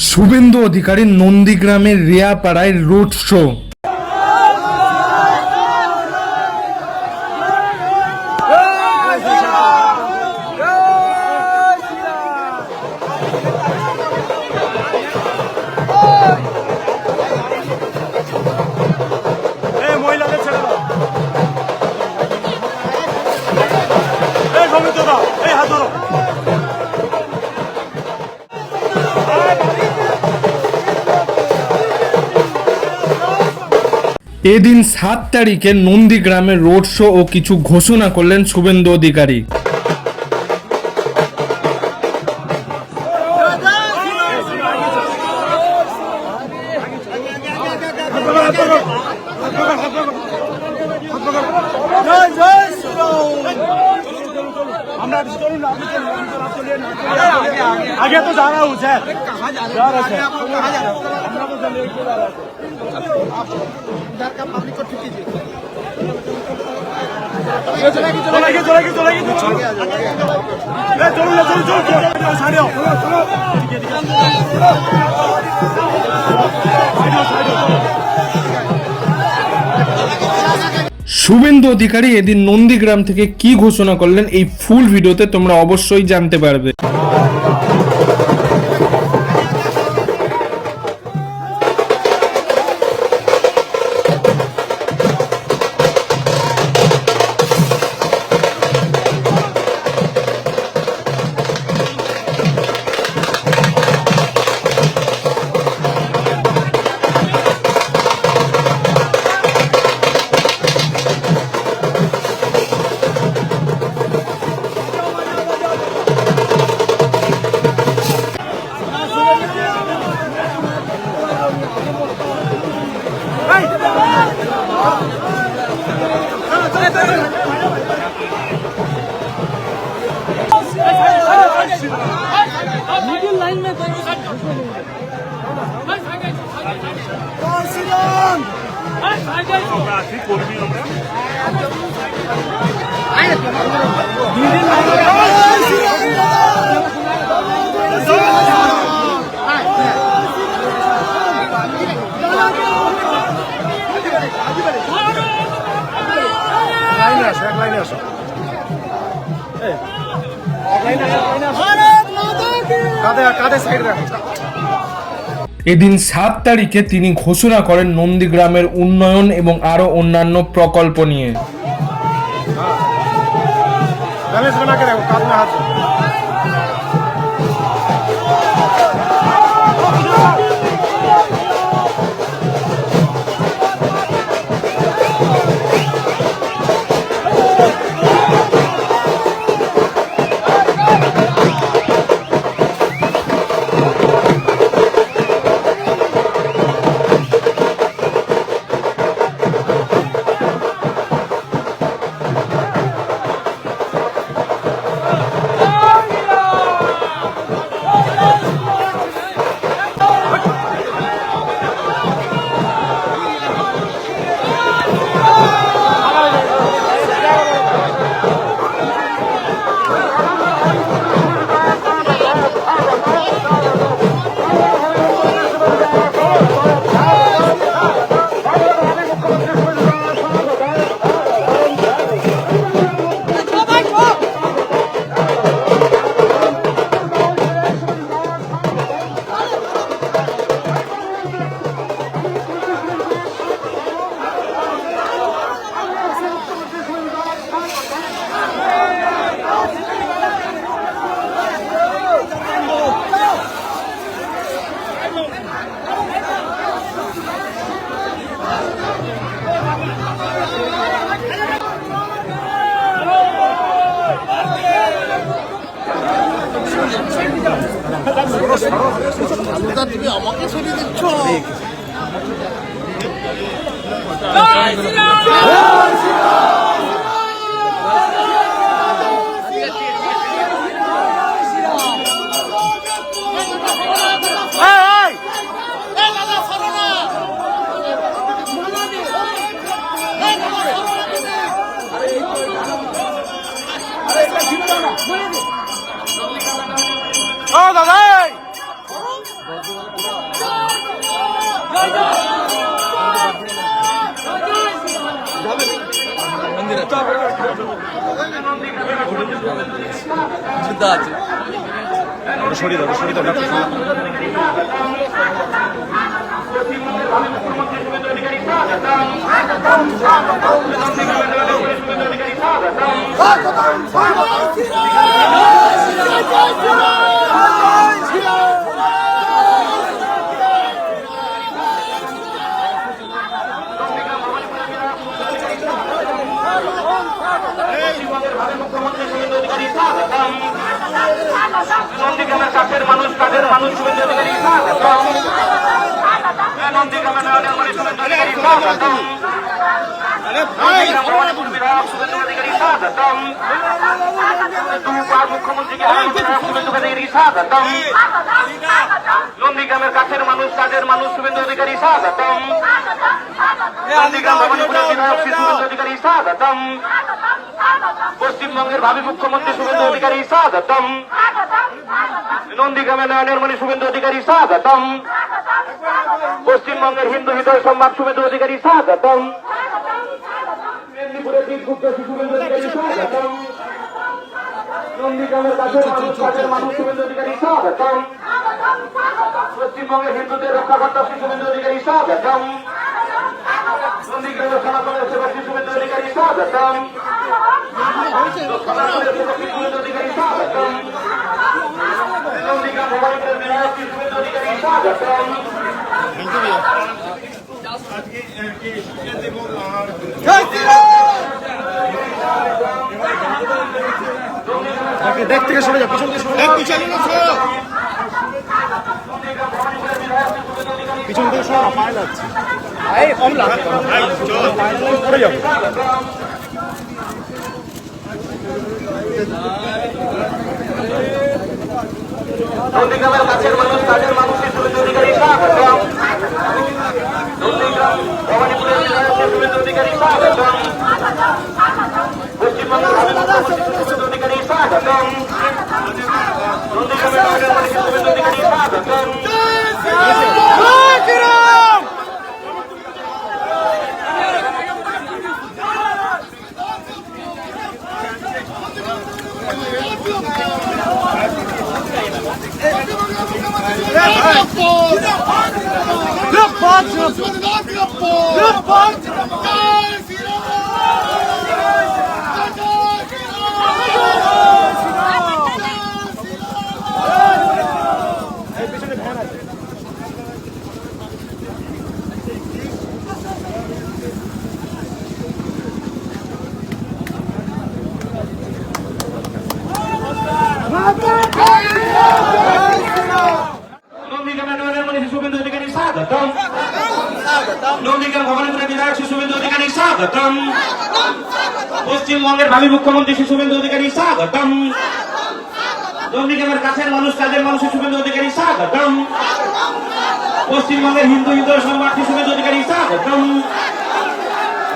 শুভেন্দু অধিকারীর নন্দীগ্রামের রিয়াপাড়ায় road show. এদিন 7 তারিখে নন্দীগ্রামে রোড শো ও কিছু ঘোষণা করলেন শুভেন্দু অধিকারী। आगे तो जा रहा हूँ सर, कहाँ जा रहे हैं? कहाँ जा रहे हो? हम तो जल्दी जा रहे हैं। इधर का पब्लिक को ठीक कीजिए। चलेगी। चलो साइड हो। শুভেন্দু অধিকারী এদিন নন্দীগ্রাম থেকে কি ঘোষণা করলেন এই ফুল ভিডিওতে তোমরা অবশ্যই জানতে পারবে। लाइन में এদিন 7 তারিখে তিনি ঘোষণা করেন নন্দীগ্রামের উন্নয়ন এবং আরো অন্যান্য প্রকল্প নিয়ে। তুমি আমাকে সরিয়ে দিচ্ছ। ও দাদা সরিয়ে দাও সরিয়ে দাও নন্দীগ্রামের কাছের মানুষ কাজের মানুষ শুভেন্দু অধিকারী স্বাগতম। নন্দীগ্রামের নয়নের শুভেন্দু অধিকারী স্বাগতম। নন্দীগ্রাম ভবানীপুর বিধায়ক শুভেন্দু অধিকারী স্বাগতম। দুবার মুখ্যমন্ত্রীকে শুভেন্দু অধিকারী স্বাগতম। নন্দীগ্রামের কাছের মানুষ কাজের মানুষ শুভেন্দু অধিকারী স্বাগতম। নন্দীগ্রাম ভবানীপুরের বিধায়ক শ্রী শুভেন্দু অধিকারী স্বাগতম। পশ্চিমবঙ্গের ভাবি মুখ্যমন্ত্রী শুভেন্দু অধিকারী স্বাগতম। নন্দীগ্রামের নয়নের শুভেন্দু অধিকারী স্বাগতম। পশ্চিমবঙ্গের হিন্দু হৃদয় সম্রাট শুভেন্দু অধিকারী স্বাগতম। মেদিনীপুরের দিকগুপ্ত শুভেন্দু অধিকারী স্বাগতম। নন্দীগ্রামের কাছের মানুষ শুভেন্দু অধিকারী স্বাগতম। পশ্চিমবঙ্গের হিন্দুদের রক্ষাকর্তা শ্রী শুভেন্দু অধিকারী স্বাগতম। নন্দীগ্রামের সনাতনের সেবক শ্রী শুভেন্দু অধিকারী স্বাগতম। অধিকারী স্বাগতম। নন্দীগ্রাম ভবানীপুরের বিধায়ক শ্রী শুভেন্দু অধিকারী স্বাগতম। দেখ থেকে সরে যা পিছন থেকে সরে পিছন থেকে সরে পায়ে যাচ্ছে কম লাগে পড়ে যাবো নন্দীগ্রামের কাছের মানুষ কাজের মানুষ শুভেন্দু অধিকারী স্বাগতম। নন্দীগ্রাম ভবানীপুরের বিধায়ক শুভেন্দু অধিকারী স্বাগতম। পশ্চিমবঙ্গের শুভেন্দু অধিকারী স্বাগতম। নন্দীগ্রামের শুভেন্দু অধিকারী স্বাগতম। শুভেন্দু অধিকারী স্বাগতম। নন্দীগ্রাম ভবানীপুরের বিধায়ক শ্রী শুভেন্দু অধিকারী স্বাগতম। পশ্চিমবঙ্গের ভাবি মুখ্যমন্ত্রী শ্রী শুভেন্দু অধিকারী স্বাগতম। নন্দীগ্রামের কাছের মানুষ কাজের মানুষ শুভেন্দু অধিকারী স্বাগতম। পশ্চিমবঙ্গের হিন্দু হৃদয় সম্রাট শ্রী শুভেন্দু অধিকারী স্বাগতম।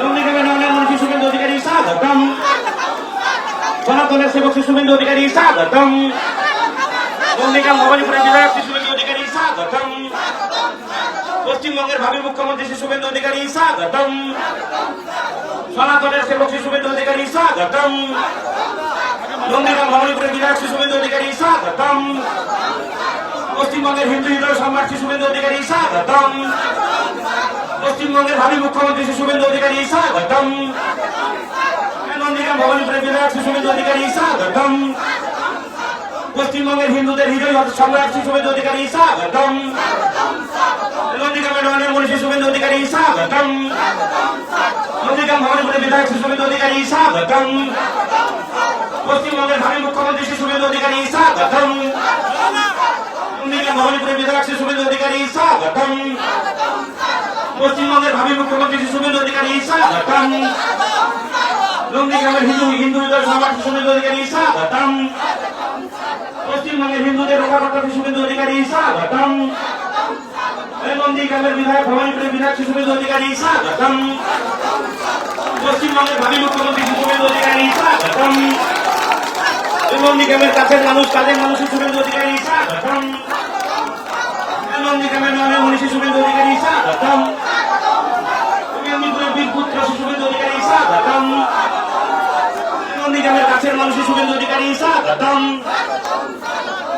নন্দীগ্রামের নয়নের মানুষ শুভেন্দু অধিকারী স্বাগতম। সনাতনের সেবক শ্রী শুভেন্দু অধিকারী স্বাগতম। নন্দীগ্রাম ভবানীপুরের বিধায়ক শ্রী শুভেন্দু অধিকারী স্বাগতম। পশ্চিমবঙ্গের ভাবি মুখ্যমন্ত্রী শ্রী শুভেন্দু অধিকারী স্বাগতম। সনাতনের সেবক শ্রী শুভেন্দু অধিকারী স্বাগতম। নন্দীগ্রাম ভবানীপুরের বিধায়ক শ্রী শুভেন্দু অধিকারী স্বাগতম। পশ্চিমবঙ্গের হিন্দু হৃদয় সম্রাট শ্রী শুভেন্দু অধিকারী স্বাগতম। পশ্চিমবঙ্গের ভাবি মুখ্যমন্ত্রী শ্রী শুভেন্দু অধিকারী স্বাগতম। নন্দীগ্রাম ভবানীপুরের বিধায়ক শ্রী শুভেন্দু অধিকারী স্বাগতম। পশ্চিমবঙ্গের হিন্দুদের হৃদয় সম্রাট শ্রী শুভেন্দু অধিকারী স্বাগতম। নন্দীগ্রামের নয়নের মণি শ্রী শুভেন্দু অধিকারী স্বাগতম। নন্দীগ্রাম ভবানীপুরের বিধায়ক শ্রী শুভেন্দু অধিকারী স্বাগতম। পশ্চিমবঙ্গের ভাবি মুখ্যমন্ত্রী শ্রী শুভেন্দু অধিকারী স্বাগতম। নন্দীগ্রাম ভবানীপুরের বিধায়ক শ্রী শুভেন্দু অধিকারী স্বাগতম। পশ্চিমবঙ্গের ভাবি মুখ্যমন্ত্রী শ্রী শুভেন্দু অধিকারী স্বাগতম। নন্দীগ্রামের হিন্দু হৃদয় সম্রাট শ্রী শুভেন্দু অধিকারী স্বাগতম। পশ্চিমবঙ্গের হিন্দুদের রক্ষাকর্তা শ্রী শুভেন্দু অধিকারী স্বাগতম। নন্দীগ্রামের বিধায়ক ভবানীপুরের বিধায়ক শ্রী শুভেন্দু অধিকারী স্বাগতম। পশ্চিমবঙ্গের ভাবি মুখ্যমন্ত্রী শ্রী শুভেন্দু অধিকারী স্বাগতম। নন্দীগ্রামের কাছের মানুষ, কাজের মানুষ শুভেন্দু অধিকারী স্বাগতম। নন্দীগ্রামের নামে মনীষী শুভেন্দু অধিকারী স্বাগতম। মেদিনীপুরের বীরপুত্র শুভেন্দু অধিকারী স্বাগতম। নন্দীগ্রামের কাছের মানুষ শুভেন্দু অধিকারী স্বাগতম।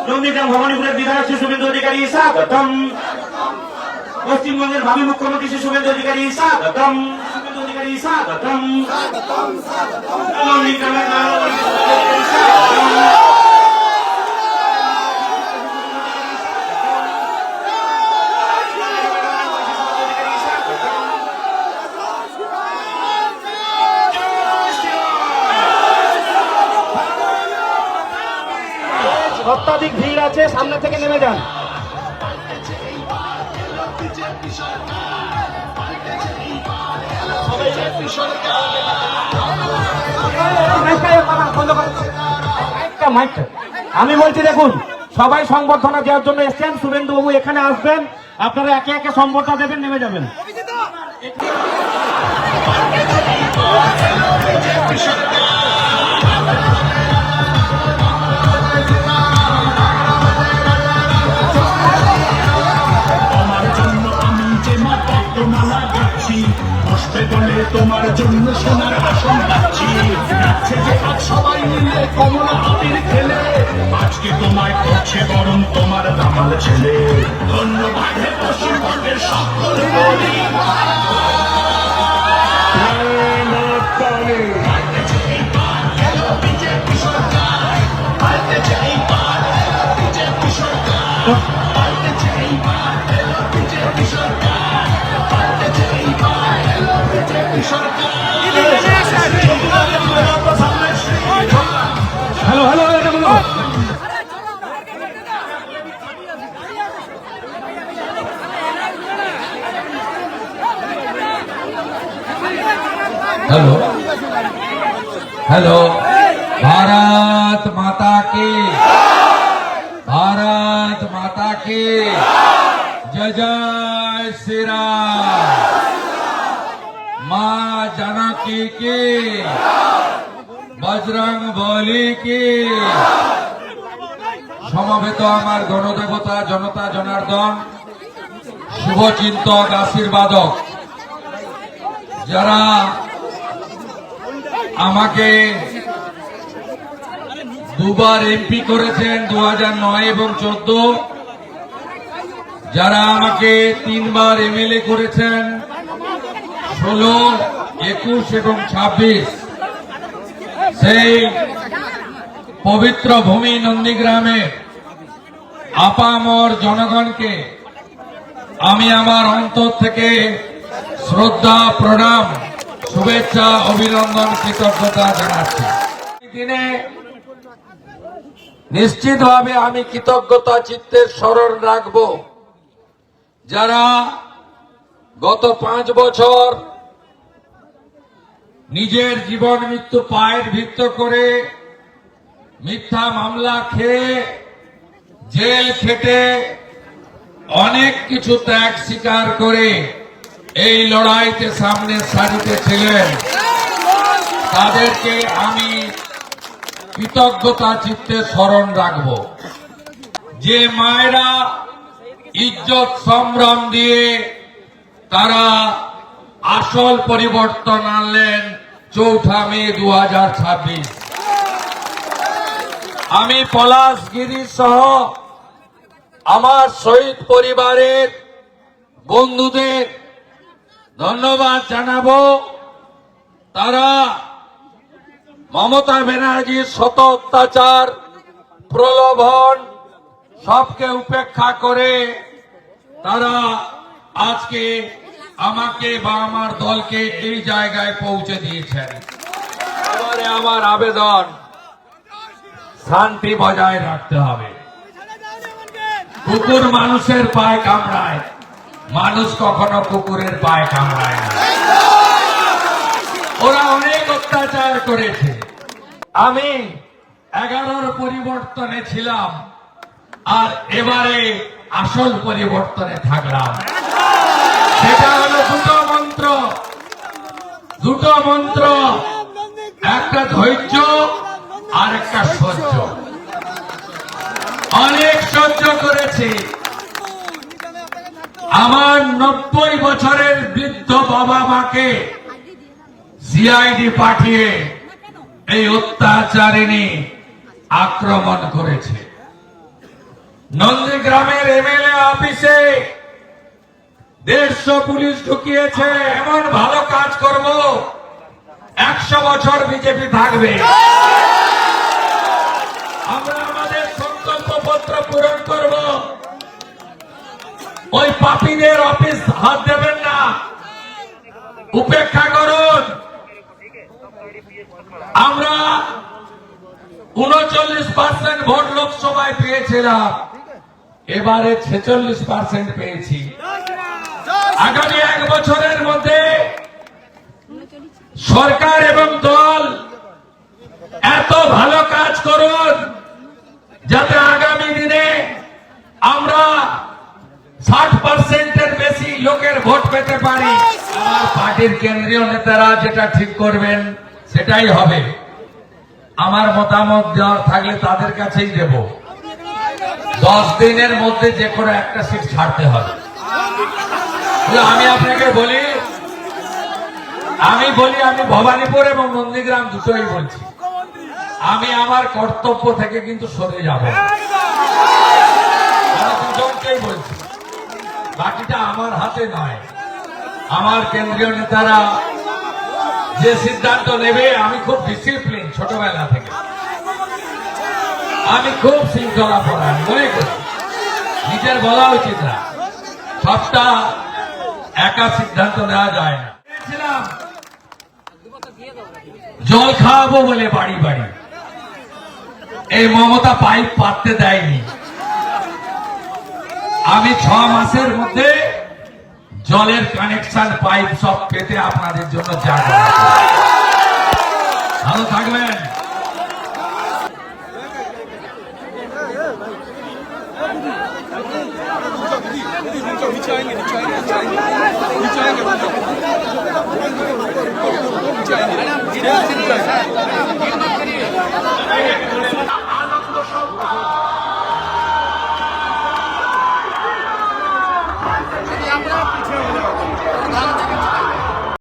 নন্দীগ্রাম ভবানীপুরের বিধায়ক শুভেন্দু অধিকারী স্বাগতম। পশ্চিমবঙ্গের ভাবি মুখ্যমন্ত্রী শুভেন্দু অধিকারী স্বাগতম। শুভেন্দু অধিকারী স্বাগতম। নন্দীগ্রামের অত্যাধিক ভিড় আছে, সামনে থেকে নেমে যান। আমি বলছি দেখুন, সবাই সংবর্ধনা দেওয়ার জন্য এসছেন, শুভেন্দু বাবু এখানে আসবেন, আপনারা একে একে সংবর্ধনা দেবেন, নেমে যাবেন। তোমার জন্য সোনার আসন পাচ্ছি, যাচ্ছে যে আজ সবাই মিলে কমলা আবির খেলে, আজকে তোমায় করছে বরং তোমার দামাল ছেলে। ধন্যবাদ হে পশ্চিমবঙ্গের সকল বিজেপি সরকার, পাল্টেছে এইবার বিজেপি সরকার, পাল্টেছে এইবার বিজেপি সরকার, পাল্টেছে এইবার বিজেপি সরকার। Hello hello hello hello, Bharat Mata की, भारत माता की जय जय श्री राम। माँ जानकी की, बजरंग बली की। সমবেত আমার গণদেবতা জনতা জনার্দন, শুভচিন্তক আশীর্বাদক, যারা আমাকে দুবার এমপি করেছেন 2009 এবং 14, যারা আমাকে 3বার এমএলএ করেছেন 16, 21 এবং 26, সেই পবিত্র ভূমি নন্দীগ্রামে আপামর জনগণকে আমি আমার অন্তর থেকে শ্রদ্ধা, প্রণাম, শুভেচ্ছা, অভিনন্দন, কৃতজ্ঞতা জানাচ্ছি। দিনে নিশ্চিতভাবে আমি কৃতজ্ঞতা চিত্তের স্মরণ রাখব যারা গত 5 বছর নিজের জীবন মৃত্যু পায়ের ভিত্ত করে মিথ্যা মামলা খেয়ে জেল খেটে অনেক কিছু ত্যাগ স্বীকার করে এই লড়াইতে সামনের সারিতে ছিলেন। তাদেরকে আমি কৃতজ্ঞতা চিত্তে স্মরণ রাখব। যে মায়েরা ইজ্জত সম্ভ্রম দিয়ে তারা আসল পরিবর্তন আনলেন 4 মে 2026। আমি পলাশগিরি সহ আমার শহীদ পরিবারের বন্ধুদের ধন্যবাদ জানাবো। তারা মমতা ব্যানার্জির শত অত্যাচার, প্রলোভন সবকে উপেক্ষা করে তারা আজকে আমাকে বা আমার দলকে এই জায়গায় পৌঁছে দিয়েছেন। এবারে আমার আবেদন, শান্তি বজায় রাখতে হবে। কুকুর মানুষের পায়ে কামড়ায়, মানুষ কখনো কুকুরের পায়ে কামড়ায় না। ওরা অনেক অত্যাচার করেছে। আমি 11র পরিবর্তনে ছিলাম, আর এবারে আসল পরিবর্তনে থাকলাম। সেটা হলো দুটো মন্ত্র, একটা ধৈর্য আর একটা সহ্য। বাবা মাকে সিআইডি পাঠিয়ে এই অত্যাচারিণী আক্রমণ করেছে। নন্দীগ্রামের এমএলএ অফিসে 150 পুলিশ ঢুকিয়েছে। এমন ভালো কাজ করব 100 বছর বিজেপি থাকবে। আমরা আমাদের সংকল্প পত্র পূরণ করব। ওই পাপীদের অফিস হাত দেবেন না, উপেক্ষা করুন। আমরা 39% ভোট লোকসভায় পেয়েছিলাম, এবারে 46% পেয়েছি। আগামী 1 বছরের মধ্যে সরকার এবং দল এত ভালো কাজ করুন যাতে আগামী দিনে আমরা 60%-এর বেশি লোকের ভোট পেতে পারি। আমার পার্টির কেন্দ্রীয় নেতারা যেটা ঠিক করবেন সেটাই হবে। আমার মতামত যার থাকলে তাদের কাছেই দেব। 10 দিনের মধ্যে যে কোনো একটা সিট ছাড়তে হবে। আমি আপনাকে বলি, আমি ভবানীপুর এবং নন্দীগ্রাম দুটোই বলছি, আমি আমার কর্তব্য থেকে কিন্তু সরে যাব। আমি দুজনকেই বলছি, বাকিটা আমার হাতে নয়। আমার কেন্দ্রীয় নেতারা যে সিদ্ধান্ত নেবে, আমি খুব ডিসিপ্লিন ছোটবেলা থেকে, আমি খুব শৃঙ্খলা পরায়ণ মনে করি। নিজের বলা উচিত না, সবটা একা সিদ্ধান্ত নেওয়া যায় না। জল খাওয়াবো বলে বাড়ি বাড়ি, এই মমতা পাইপ পাততে দেয়নি। আমি 6 মাসের মধ্যে জলের কানেকশন পাইপ সব পেতে আপনাদের জন্য যা ভালো থাকবেন। नीचे आएंगे